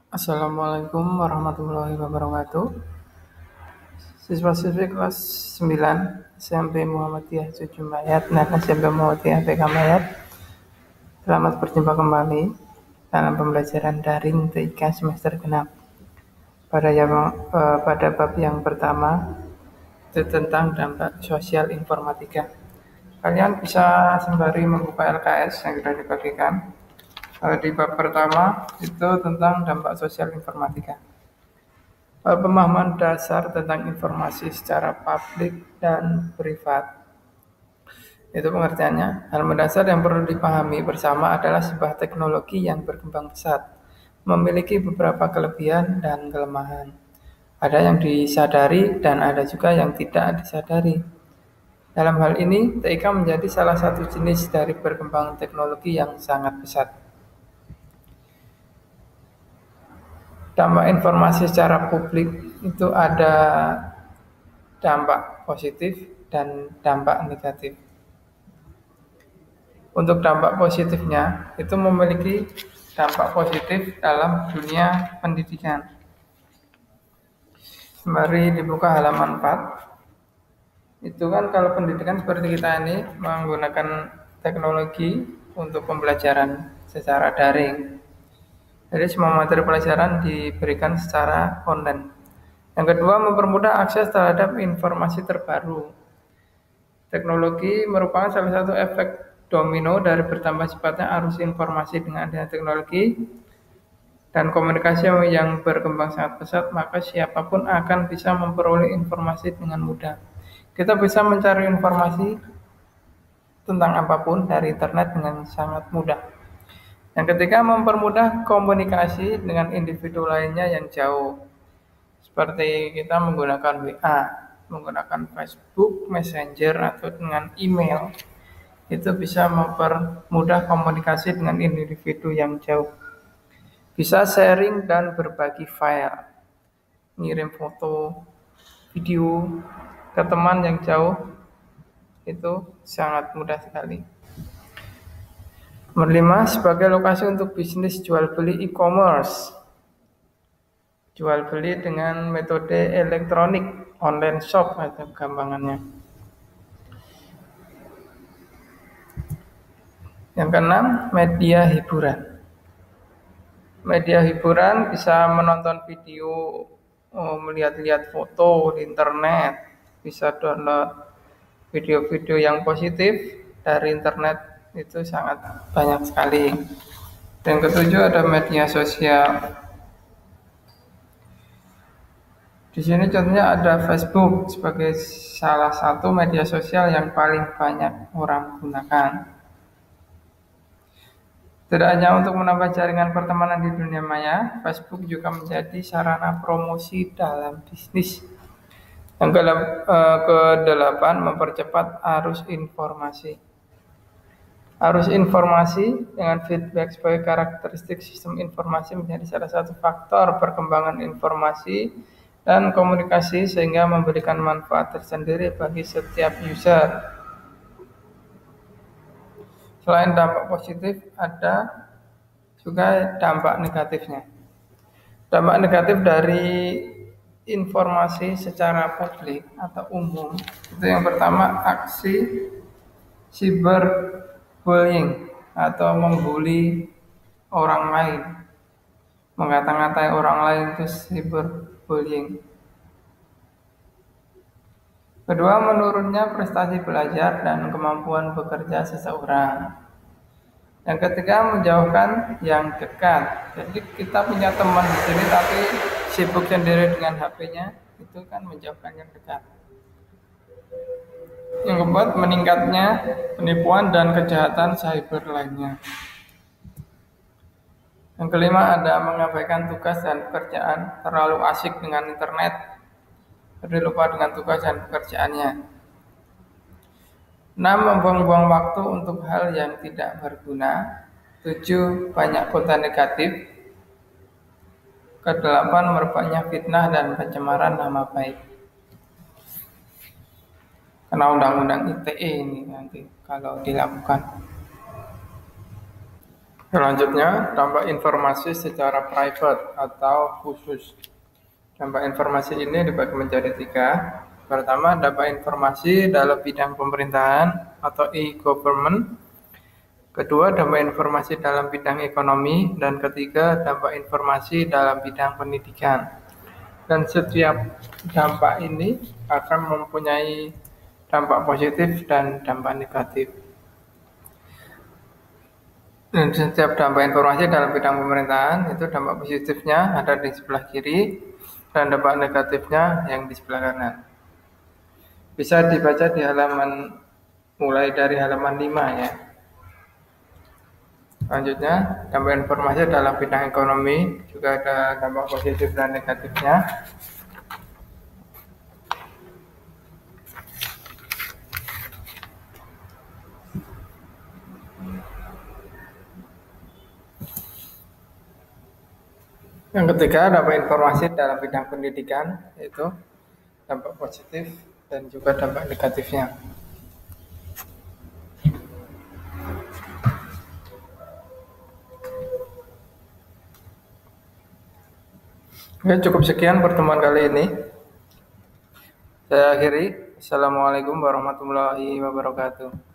Assalamualaikum warahmatullahi wabarakatuh. Siswa-siswi kelas 9 SMP Muhammadiyah Sujumayat dan SMP Muhammadiyah PK Mayat, selamat berjumpa kembali dalam pembelajaran daring TIK semester genap. Pada bab yang pertama itu tentang dampak sosial informatika. Kalian bisa sembari membuka LKS yang sudah dibagikan. Di bab pertama itu tentang dampak sosial informatika. Pemahaman dasar tentang informasi secara publik dan privat. Itu pengertiannya. Hal mendasar yang perlu dipahami bersama adalah sebuah teknologi yang berkembang pesat, memiliki beberapa kelebihan dan kelemahan. Ada yang disadari dan ada juga yang tidak disadari. Dalam hal ini, TIK menjadi salah satu jenis dari perkembangan teknologi yang sangat pesat. Dampak informasi secara publik itu ada dampak positif dan dampak negatif. Untuk dampak positifnya itu memiliki dampak positif dalam dunia pendidikan. Mari dibuka halaman 4. Itu kan kalau pendidikan seperti kita ini menggunakan teknologi untuk pembelajaran secara daring. Jadi semua materi pelajaran diberikan secara online. Yang kedua, mempermudah akses terhadap informasi terbaru. Teknologi merupakan salah satu efek domino dari bertambah cepatnya arus informasi dengan adanya teknologi dan komunikasi yang berkembang sangat pesat, maka siapapun akan bisa memperoleh informasi dengan mudah. Kita bisa mencari informasi tentang apapun dari internet dengan sangat mudah. Yang ketiga, mempermudah komunikasi dengan individu lainnya yang jauh. Seperti kita menggunakan WA, menggunakan Facebook, Messenger, atau dengan email. Itu bisa mempermudah komunikasi dengan individu yang jauh. Bisa sharing dan berbagi file, ngirim foto, video ke teman yang jauh, itu sangat mudah sekali. Nomor 5, sebagai lokasi untuk bisnis jual beli e-commerce. Jual beli dengan metode elektronik, online shop atau gampangannya. Yang keenam, media hiburan. Media hiburan bisa menonton video, melihat-lihat foto di internet, bisa download video-video yang positif dari internet, itu sangat banyak sekali. Yang ketujuh ada media sosial. Di sini contohnya ada Facebook sebagai salah satu media sosial yang paling banyak orang gunakan. Tidak hanya untuk menambah jaringan pertemanan di dunia maya, Facebook juga menjadi sarana promosi dalam bisnis. Yang ke-8, mempercepat arus informasi. Arus informasi dengan feedback sebagai karakteristik sistem informasi menjadi salah satu faktor perkembangan informasi dan komunikasi sehingga memberikan manfaat tersendiri bagi setiap user. Selain dampak positif, ada juga dampak negatifnya. Dampak negatif dari informasi secara publik atau umum itu yang pertama, aksi cyberbullying atau membuli orang lain, mengata-ngatai orang lain, itu cyberbullying. Kedua, menurunnya prestasi belajar dan kemampuan bekerja seseorang. Yang ketiga, menjauhkan yang dekat. Jadi kita punya teman di sini tapi sibuk sendiri dengan HP-nya, itu kan menjauhkan yang dekat. Yang keempat, meningkatnya penipuan dan kejahatan cyber lainnya. Yang kelima, ada mengabaikan tugas dan pekerjaan, terlalu asik dengan internet, jadi lupa dengan tugas dan pekerjaannya. 6, membuang-buang waktu untuk hal yang tidak berguna. 7, banyak konten negatif. Ke-8, merebaknya fitnah dan pencemaran nama baik. Kena undang-undang ITE ini nanti kalau dilakukan. Selanjutnya, dampak informasi secara private atau khusus. Dampak informasi ini dibagi menjadi tiga. Pertama, dampak informasi dalam bidang pemerintahan atau e-government. Kedua, dampak informasi dalam bidang ekonomi. Dan ketiga, dampak informasi dalam bidang pendidikan. Dan setiap dampak ini akan mempunyai dampak positif dan dampak negatif. Dan setiap dampak informasi dalam bidang pemerintahan itu dampak positifnya ada di sebelah kiri dan dampak negatifnya yang di sebelah kanan. Bisa dibaca di halaman mulai dari halaman 5 ya. Selanjutnya, dampak informasi dalam bidang ekonomi juga ada dampak positif dan negatifnya. Yang ketiga, dampak informasi dalam bidang pendidikan, yaitu dampak positif dan juga dampak negatifnya. Oke, cukup sekian pertemuan kali ini. Saya akhiri. Assalamualaikum warahmatullahi wabarakatuh.